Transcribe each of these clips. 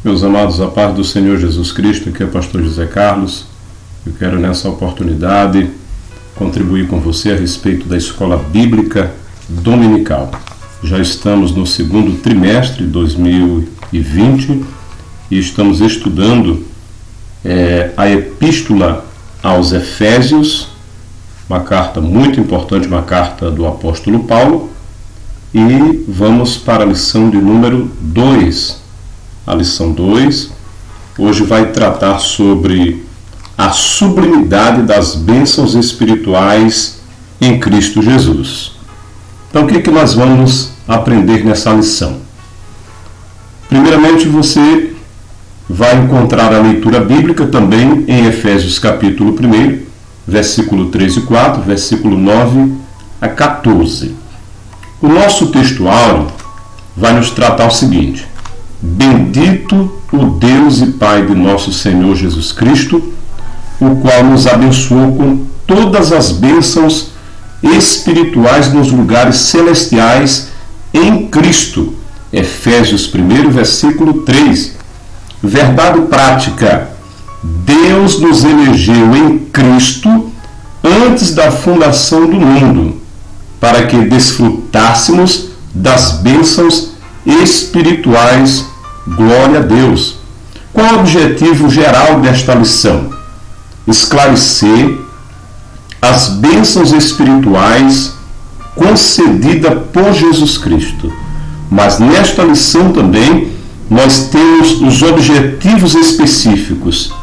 Meus amados, a paz do Senhor Jesus Cristo, aqui é o pastor José Carlos. Eu quero nessa oportunidade contribuir com você a respeito da Escola Bíblica Dominical. Já estamos no segundo trimestre de 2020 e estamos estudando a Epístola aos Efésios, uma carta muito importante, uma carta do apóstolo Paulo, e vamos para a lição de número 2. A lição 2 hoje vai tratar sobre a sublimidade das bênçãos espirituais em Cristo Jesus. Então, o que nós vamos aprender nessa lição? Primeiramente, você vai encontrar a leitura bíblica também em Efésios capítulo 1, versículo 3 e 4, versículo 9 a 14. O nosso textuário vai nos tratar o seguinte: Bendito o Deus e Pai de nosso Senhor Jesus Cristo, o qual nos abençoou com todas as bênçãos espirituais nos lugares celestiais em Cristo. Efésios 1, versículo 3. Verdade prática: Deus nos elegeu em Cristo antes da fundação do mundo, para que desfrutássemos das bênçãos espirituais. Glória a Deus. Qual é o objetivo geral desta lição? Esclarecer as bênçãos espirituais concedidas por Jesus Cristo. Mas nesta lição também nós temos os objetivos específicos,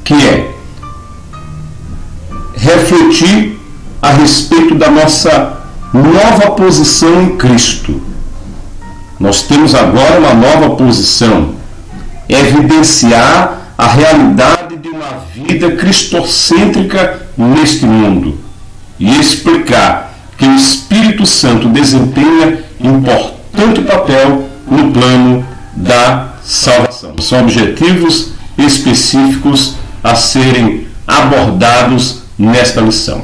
que é refletir a respeito da nossa nova posição em Cristo. Nós temos agora uma nova posição, evidenciar a realidade de uma vida cristocêntrica neste mundo e explicar que o Espírito Santo desempenha importante papel no plano da salvação. São objetivos específicos a serem abordados nesta lição.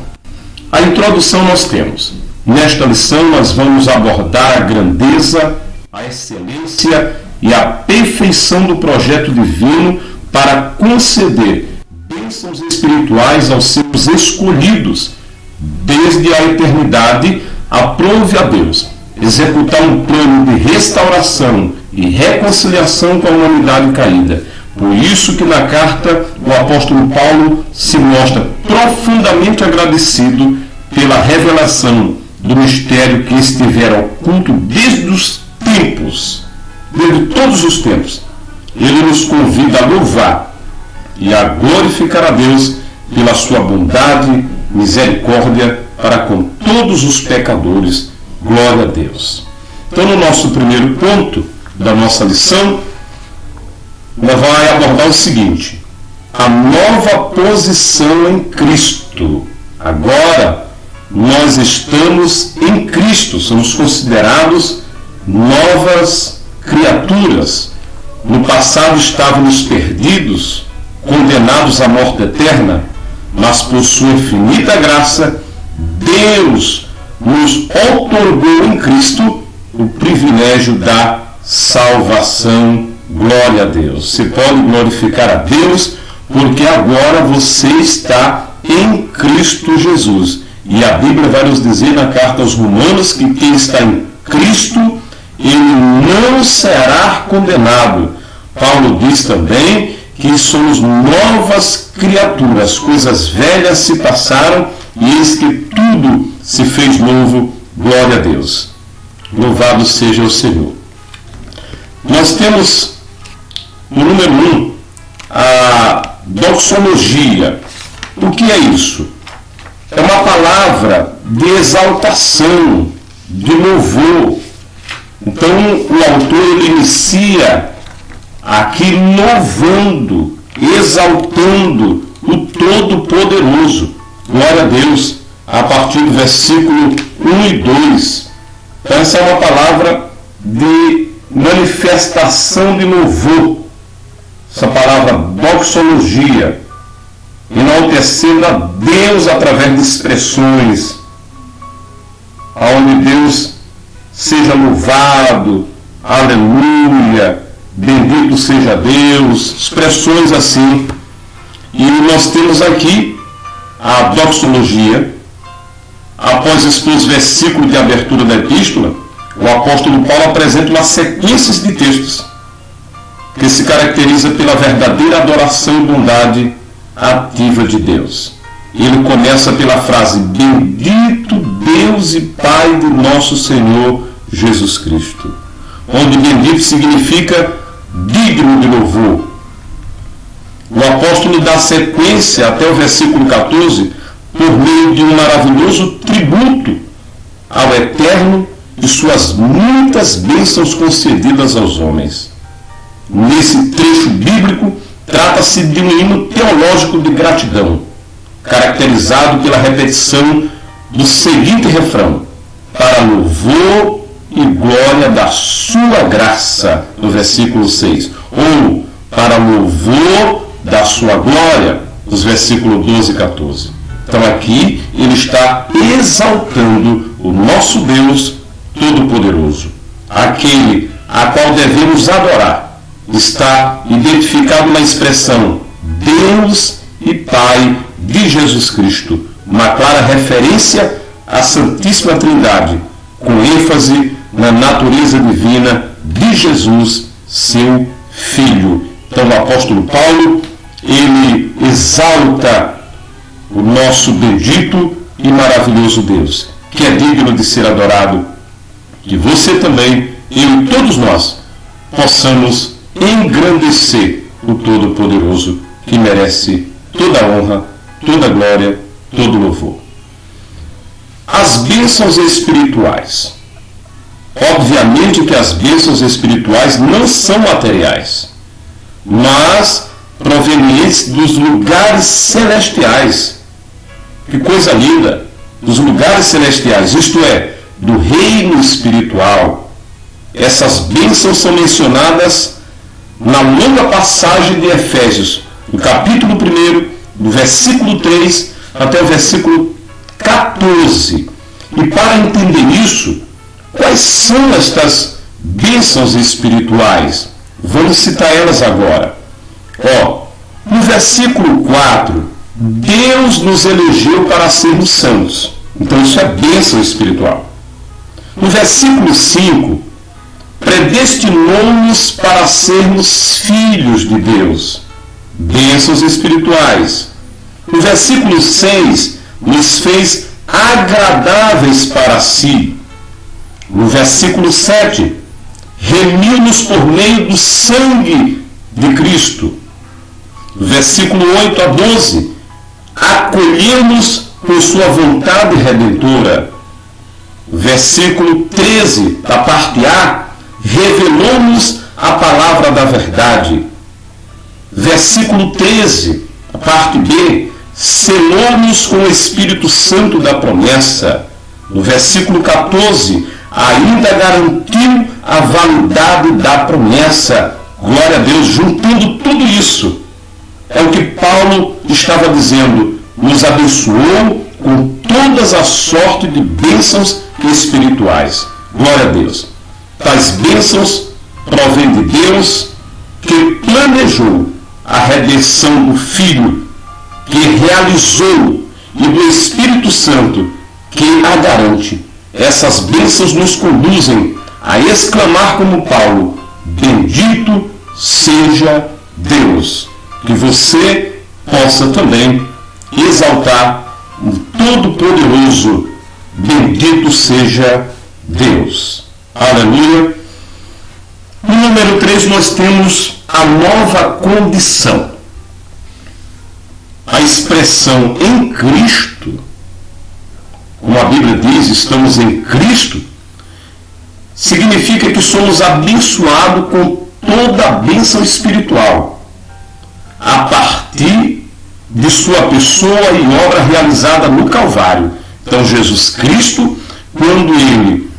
A introdução nós temos. Nesta lição nós vamos abordar a grandeza, a excelência e a perfeição do projeto divino para conceder bênçãos espirituais aos seus escolhidos. Desde a eternidade, aprove a Deus executar um plano de restauração e reconciliação com a humanidade caída. Por isso que na carta o apóstolo Paulo se mostra profundamente agradecido pela revelação do mistério que estivera oculto desde todos os tempos. Ele nos convida a louvar e a glorificar a Deus pela sua bondade, misericórdia para com todos os pecadores. Glória a Deus. Então, no nosso primeiro ponto da nossa lição, nós vamos abordar o seguinte: a nova posição em Cristo. Agora, nós estamos em Cristo, somos considerados novas criaturas. No passado estávamos perdidos, condenados à morte eterna, mas por sua infinita graça, Deus nos outorgou em Cristo o privilégio da salvação. Glória a Deus. Você pode glorificar a Deus porque agora você está em Cristo Jesus. E a Bíblia vai nos dizer na carta aos Romanos que quem está em Cristo, ele não será condenado. Paulo diz também que somos novas criaturas, coisas velhas se passaram e eis que tudo se fez novo. Glória a Deus. Louvado seja o Senhor. Nós temos, no número 1, a doxologia. O que é isso? É uma palavra de exaltação, de louvor. Então, o autor ele inicia aqui louvando, exaltando o Todo-Poderoso. Glória a Deus, a partir do versículo 1 e 2. Então, essa é uma palavra de manifestação de louvor. Essa palavra doxologia, enaltecendo a Deus através de expressões, onde Deus seja louvado, aleluia, bendito seja Deus, expressões assim. E nós temos aqui a doxologia. Após expor os versículos de abertura da epístola, o apóstolo Paulo apresenta uma sequência de textos que se caracteriza pela verdadeira adoração e bondade ativa de Deus. Ele começa pela frase: bendito Deus e Pai de nosso Senhor Jesus Cristo, onde bendito significa digno de louvor. O apóstolo dá sequência até o versículo 14 por meio de um maravilhoso tributo ao Eterno e suas muitas bênçãos concedidas aos homens. Nesse trecho bíblico, trata-se de um hino teológico de gratidão, caracterizado pela repetição do seguinte refrão: para louvor e glória da sua graça, no versículo 6, ou para louvor da sua glória, nos versículos 12 e 14. Então aqui ele está exaltando o nosso Deus Todo-Poderoso, aquele a qual devemos adorar. Está identificado na expressão Deus e Pai de Jesus Cristo, uma clara referência à Santíssima Trindade, com ênfase na natureza divina de Jesus, seu Filho. Então o apóstolo Paulo, ele exalta o nosso bendito e maravilhoso Deus, que é digno de ser adorado. Que você também, eu e todos nós, possamos engrandecer o Todo-Poderoso, que merece toda a honra, toda a glória, todo o louvor. As bênçãos espirituais. Obviamente que as bênçãos espirituais não são materiais, mas provenientes dos lugares celestiais. Que coisa linda! Dos lugares celestiais, isto é, do reino espiritual. Essas bênçãos são mencionadas na longa passagem de Efésios, no capítulo 1, do versículo 3 até o versículo 14. E para entender isso, quais são estas bênçãos espirituais? Vamos citar elas agora. No versículo 4, Deus nos elegeu para sermos santos. Então isso é bênção espiritual. No versículo 5, predestinou-nos para sermos filhos de Deus. Bênçãos espirituais. No versículo 6, nos fez agradáveis para si. No versículo 7, remiu-nos por meio do sangue de Cristo. No versículo 8 a 12, acolheu-nos por sua vontade redentora. Versículo 13, da parte A, revelou-nos a palavra da verdade. Versículo 13, a parte B, selou-nos com o Espírito Santo da promessa. No versículo 14, ainda garantiu a validade da promessa. Glória a Deus, juntando tudo isso. É o que Paulo estava dizendo, nos abençoou com todas as sortes de bênçãos espirituais. Glória a Deus. Tais bênçãos provêm de Deus, que planejou a redenção do Filho, que realizou, e do Espírito Santo, que a garante. Essas bênçãos nos conduzem a exclamar como Paulo: bendito seja Deus. Que você possa também exaltar o Todo-Poderoso. Bendito seja Deus. Aleluia. No número 3 nós temos a nova condição. A expressão em Cristo, como a Bíblia diz, estamos em Cristo, significa que somos abençoados com toda a bênção espiritual, a partir de sua pessoa e obra realizada no Calvário. Então Jesus Cristo, quando ele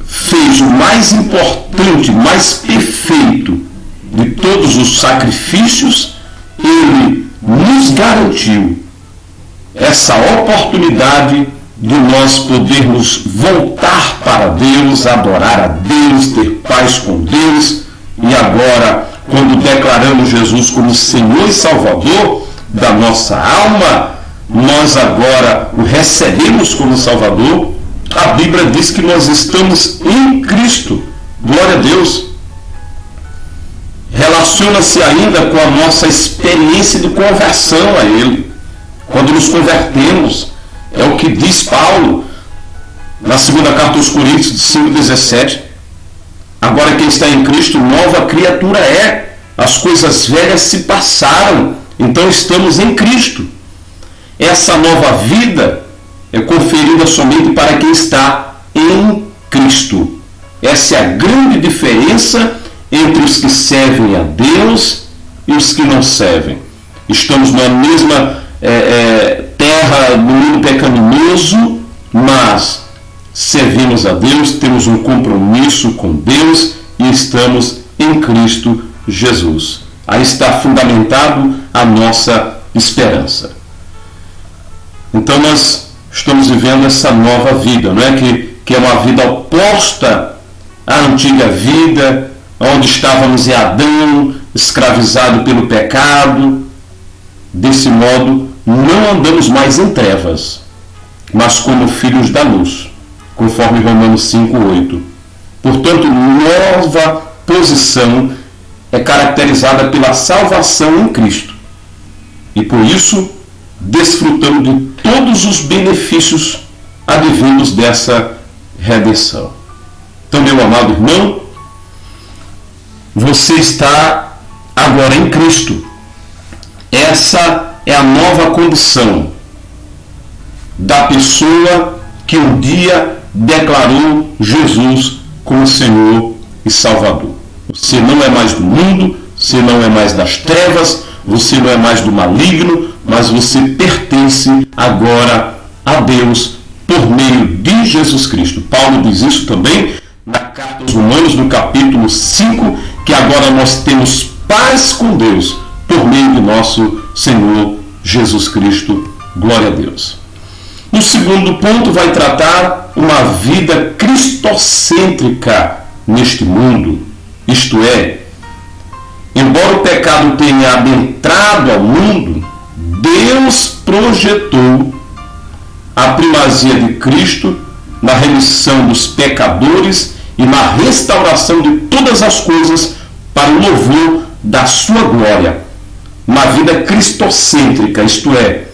fez o mais importante, mais perfeito de todos os sacrifícios, ele nos garantiu essa oportunidade de nós podermos voltar para Deus, adorar a Deus, ter paz com Deus, E agora, quando declaramos Jesus como Senhor e Salvador da nossa alma, nós agora o recebemos como Salvador. A Bíblia diz que nós estamos em Cristo. Glória a Deus. Relaciona-se ainda com a nossa experiência de conversão a Ele. Quando nos convertemos, é o que diz Paulo na segunda carta aos Coríntios 5,17. Agora quem está em Cristo, nova criatura é. As coisas velhas se passaram, então estamos em Cristo. Essa nova vida é conferida somente para quem está em Cristo. Essa é a grande diferença entre os que servem a Deus e os que não servem. Estamos na mesma terra, no mundo pecaminoso, mas servimos a Deus, temos um compromisso com Deus e estamos em Cristo Jesus. Aí está fundamentado a nossa esperança. Então nós estamos vivendo essa nova vida, não é? Que é uma vida oposta à antiga vida, onde estávamos em Adão, escravizado pelo pecado. Desse modo, não andamos mais em trevas, mas como filhos da luz, conforme Romanos 5,8. Portanto, nova posição é caracterizada pela salvação em Cristo. E por isso, desfrutamos de todos os benefícios advindos dessa redenção. Então, meu amado irmão, você está agora em Cristo. Essa é a nova condição da pessoa que um dia declarou Jesus como Senhor e Salvador. Você não é mais do mundo, você não é mais das trevas, você não é mais do maligno, mas você pertence agora a Deus por meio de Jesus Cristo. Paulo diz isso também na carta aos Romanos, no capítulo 5, que agora nós temos paz com Deus por meio de nosso Senhor Jesus Cristo. Glória a Deus. No segundo ponto, vai tratar uma vida cristocêntrica neste mundo. Isto é, embora o pecado tenha adentrado ao mundo, Deus projetou a primazia de Cristo na remissão dos pecadores e na restauração de todas as coisas para o louvor da sua glória. Uma vida cristocêntrica, isto é,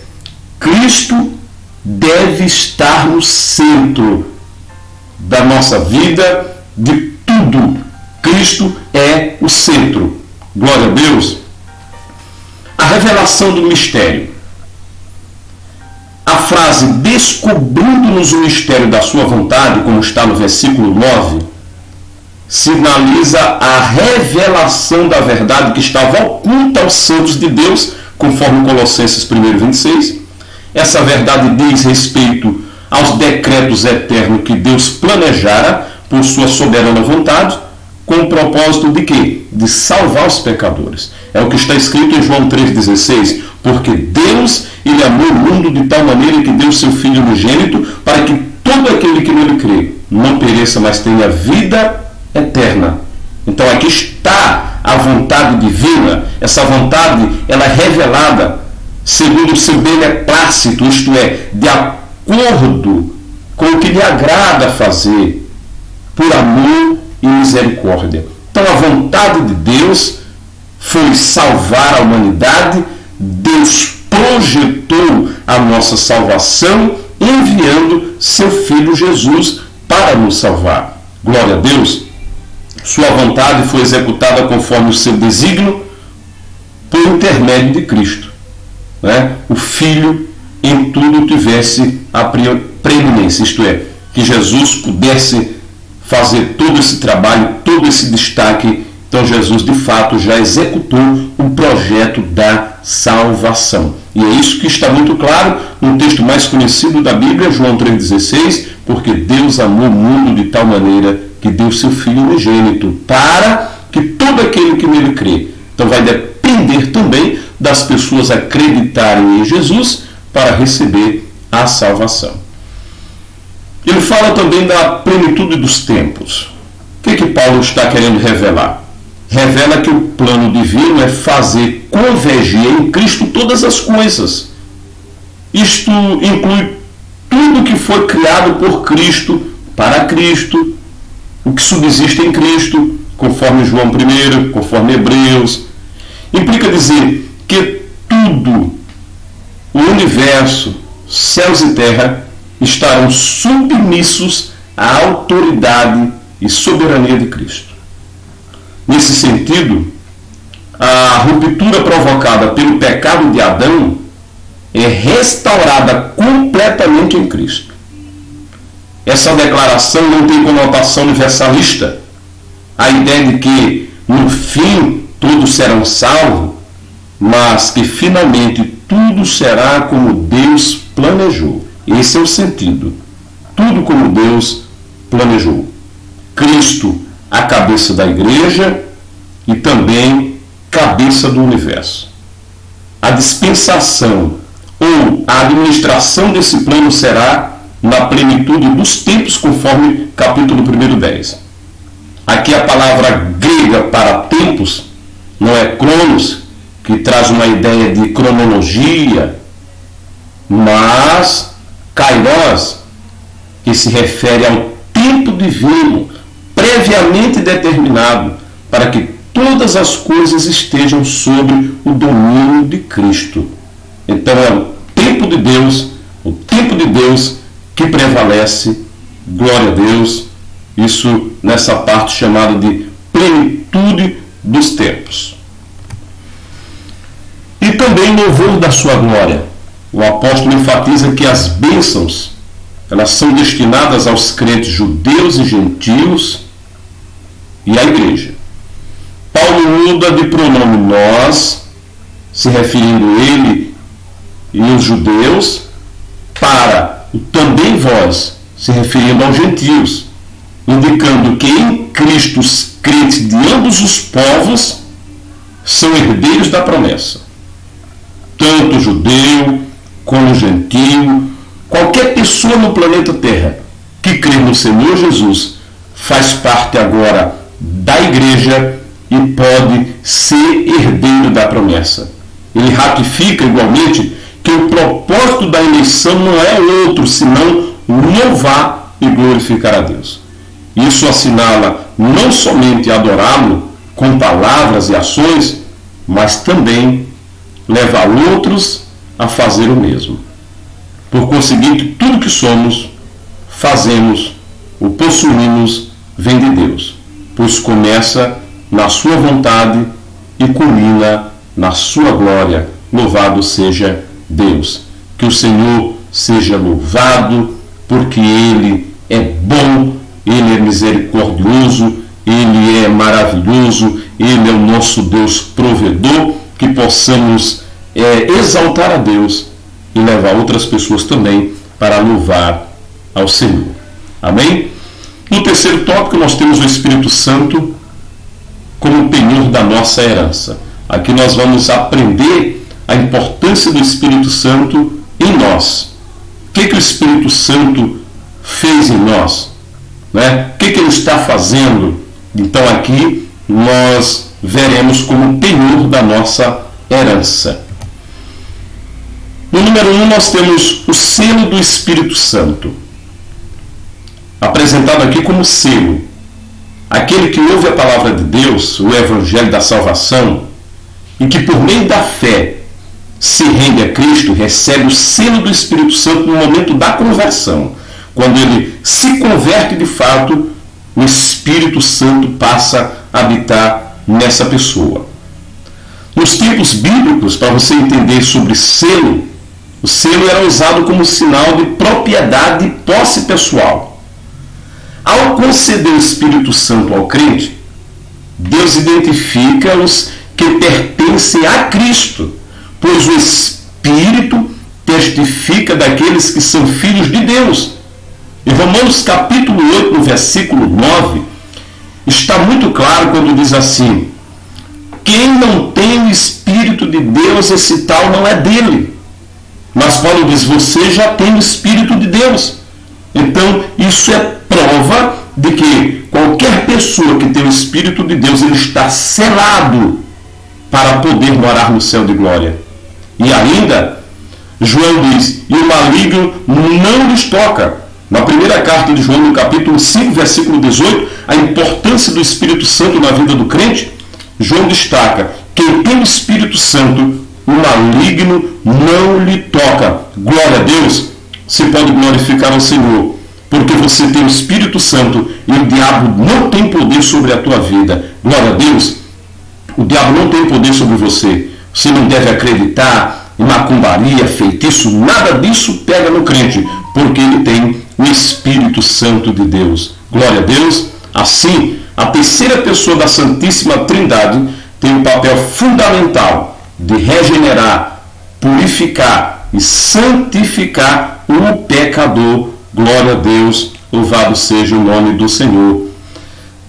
Cristo deve estar no centro da nossa vida, de tudo. Cristo é o centro. Glória a Deus. A revelação do mistério. A frase descobrindo-nos o mistério da sua vontade, como está no versículo 9, sinaliza a revelação da verdade que estava oculta aos santos de Deus, conforme Colossenses 1:26. Essa verdade diz respeito aos decretos eternos que Deus planejara por sua soberana vontade, com o propósito de quê? De salvar os pecadores. É o que está escrito em João 3,16. Porque Deus, Ele amou o mundo de tal maneira que deu seu Filho unigênito, para que todo aquele que nele crê não pereça, mas tenha vida eterna. Então aqui está a vontade divina. Essa vontade, ela é revelada segundo o seu beneplácito, isto é, de acordo com o que lhe agrada fazer, por amor e misericórdia. Então a vontade de Deus foi salvar a humanidade. Deus projetou a nossa salvação enviando seu Filho Jesus para nos salvar. Glória a Deus. Sua vontade foi executada conforme o seu desígnio por intermédio de Cristo. O Filho em tudo tivesse a preeminência, isto é, que Jesus pudesse fazer todo esse trabalho, todo esse destaque. Então Jesus de fato já executou o projeto da salvação. E é isso que está muito claro no texto mais conhecido da Bíblia, João 3,16, porque Deus amou o mundo de tal maneira que deu seu Filho unigênito, para que todo aquele que nele crê. Então vai depender também das pessoas acreditarem em Jesus para receber a salvação. Ele fala também da plenitude dos tempos. O que Paulo está querendo revelar? revela que o plano divino é fazer convergir em Cristo todas as coisas. Isto inclui tudo que foi criado por Cristo, para Cristo, o que subsiste em Cristo, conforme João 1, conforme Hebreus. Implica dizer que tudo, o universo, céus e terra, estarão submissos à autoridade e soberania de Cristo. Nesse sentido, a ruptura provocada pelo pecado de Adão é restaurada completamente em Cristo. Essa declaração não tem conotação universalista. A ideia de que, no fim, todos serão salvos, mas que finalmente tudo será como Deus planejou. Esse é o sentido. Tudo como Deus planejou. Cristo, a cabeça da igreja e também cabeça do universo. A dispensação ou a administração desse plano será na plenitude dos tempos, conforme capítulo 1:10. Aqui a palavra grega para tempos não é cronos, que traz uma ideia de cronologia, mas kairos, que se refere ao tempo divino, previamente determinado, para que todas as coisas estejam sob o domínio de Cristo. Então é o tempo de Deus que prevalece. Glória a Deus. Isso nessa parte chamada de plenitude dos tempos. E também louvor da sua glória. O apóstolo enfatiza que as bênçãos, elas são destinadas aos crentes judeus e gentios e à igreja. Paulo muda de pronome nós, se referindo a ele e os judeus, para o também vós, se referindo aos gentios, indicando que em Cristo os crentes de ambos os povos são herdeiros da promessa. Tanto judeu como gentio, qualquer pessoa no planeta Terra que crê no Senhor Jesus faz parte agora da igreja e pode ser herdeiro da promessa. Ele ratifica igualmente que o propósito da eleição não é outro senão louvar e glorificar a Deus. Isso assinala não somente adorá-lo com palavras e ações, mas também levar outros a fazer o mesmo. Por conseguinte, tudo que somos, fazemos, o possuímos, vem de Deus, pois começa na sua vontade e culmina na sua glória. Louvado seja Deus. Que o Senhor seja louvado, porque Ele é bom, Ele é misericordioso, Ele é maravilhoso, Ele é o nosso Deus provedor. Que possamos exaltar a Deus e levar outras pessoas também para louvar ao Senhor. Amém? No terceiro tópico, nós temos o Espírito Santo como penhor da nossa herança. Aqui nós vamos aprender a importância do Espírito Santo em nós. O que o Espírito Santo fez em nós? Né? O que ele está fazendo? Então aqui nós veremos como penhor da nossa herança. No número 1 nós temos o selo do Espírito Santo, apresentado aqui como selo. Aquele que ouve a palavra de Deus, o Evangelho da salvação, e que por meio da fé se rende a Cristo, recebe o selo do Espírito Santo no momento da conversão. Quando ele se converte de fato, o Espírito Santo passa a habitar nessa pessoa. Nos tempos bíblicos, para você entender sobre selo, o selo era usado como sinal de propriedade e posse pessoal. Ao conceder o Espírito Santo ao crente, Deus identifica os que pertencem a Cristo, pois o Espírito testifica daqueles que são filhos de Deus. Em Romanos capítulo 8, no versículo 9, está muito claro quando diz assim: quem não tem o Espírito de Deus, esse tal não é dele. Mas Paulo diz, você já tem o Espírito de Deus. Então, isso é prova de que Qualquer pessoa que tem o Espírito de Deus, ele está selado para poder morar no céu de glória. E ainda, João diz, e o maligno não lhes toca. Na primeira carta de João, no capítulo 5, versículo 18, a importância do Espírito Santo na vida do crente, João destaca, quem tem o Espírito Santo, o maligno não lhe toca. Glória a Deus, você pode glorificar ao Senhor, porque você tem o Espírito Santo e o diabo não tem poder sobre a tua vida. Glória a Deus, o diabo não tem poder sobre você. Você não deve acreditar em macumbaria, feitiço, nada disso pega no crente, porque ele tem o Espírito Santo de Deus. Glória a Deus. Assim, a terceira pessoa da Santíssima Trindade tem um papel fundamental de regenerar, purificar e santificar o pecador. Glória a Deus, louvado seja o nome do Senhor.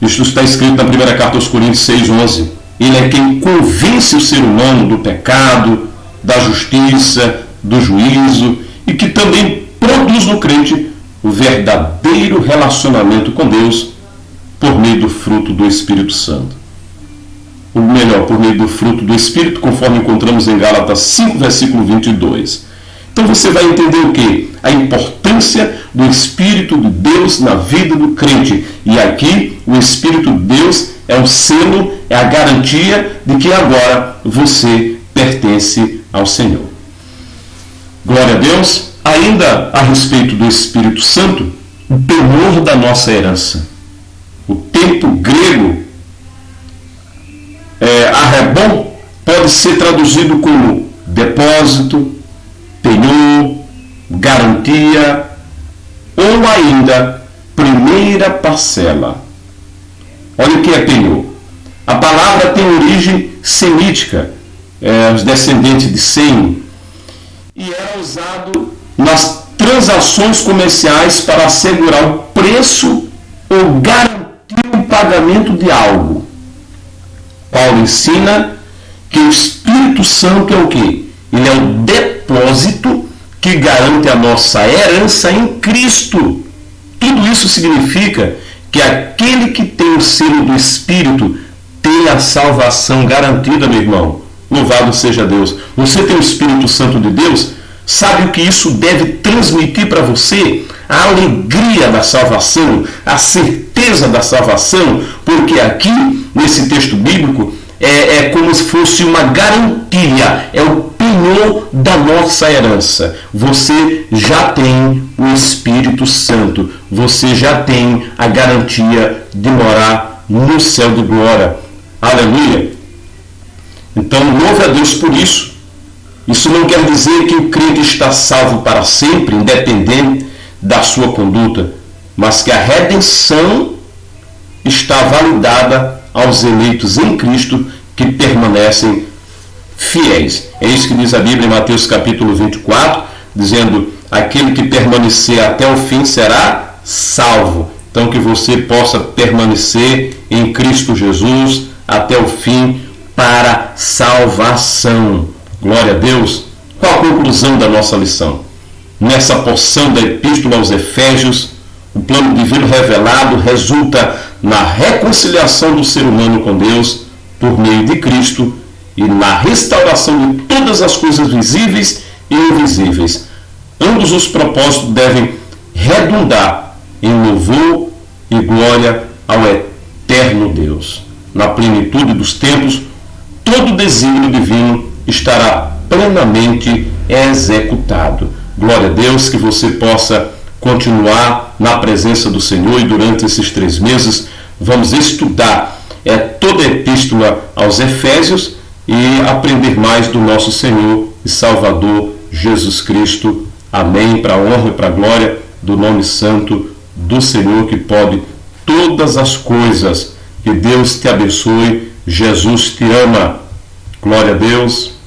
Isto está escrito na primeira carta aos Coríntios 6:11. Ele é quem convence o ser humano do pecado, da justiça, do juízo e que também produz no crente o verdadeiro relacionamento com Deus por meio do fruto do Espírito Santo. Ou melhor, por meio do fruto do Espírito, conforme encontramos em Gálatas 5, versículo 22. Então você vai entender o quê? A importância do Espírito de Deus na vida do crente. E aqui, o Espírito de Deus é o selo, é a garantia de que agora você pertence ao Senhor. Glória a Deus. Ainda a respeito do Espírito Santo, o penhor da nossa herança. O tempo grego, arrebon, pode ser traduzido como depósito, penhor, garantia ou ainda primeira parcela. Olha o que é penhor. A palavra tem origem semítica, os descendentes de Sem, e era usado nas transações comerciais para assegurar o preço ou garantir o pagamento de algo. Paulo ensina que o Espírito Santo é o quê? Ele é o depósito que garante a nossa herança em Cristo. Tudo isso significa que aquele que tem o selo do Espírito tem a salvação garantida, meu irmão. Louvado seja Deus. Você tem o Espírito Santo de Deus? Sabe o que isso deve transmitir para você? A alegria da salvação, a certeza da salvação, porque aqui, nesse texto bíblico, é como se fosse uma garantia, é o penhor da nossa herança. Você já tem o Espírito Santo, você já tem a garantia de morar no céu de glória. Aleluia! Então, louve a Deus por isso. Isso não quer dizer que o crente está salvo para sempre, independente da sua conduta, mas que a redenção está validada aos eleitos em Cristo que permanecem fiéis. É isso que diz a Bíblia em Mateus capítulo 24, dizendo, aquele que permanecer até o fim será salvo. Então que você possa permanecer em Cristo Jesus até o fim para salvação. Glória a Deus. Qual a conclusão da nossa lição? Nessa porção da Epístola aos Efésios, o plano divino revelado resulta na reconciliação do ser humano com Deus por meio de Cristo e na restauração de todas as coisas visíveis e invisíveis. Ambos os propósitos devem redundar em louvor e glória ao eterno Deus. Na plenitude dos tempos, todo desígnio divino estará plenamente executado. Glória a Deus, que você possa continuar na presença do Senhor, e durante esses 3 meses vamos estudar toda a epístola aos Efésios e aprender mais do nosso Senhor e Salvador Jesus Cristo. Amém. Para a honra e para a glória do nome santo do Senhor, que pode todas as coisas. Que Deus te abençoe. Jesus te ama. Glória a Deus.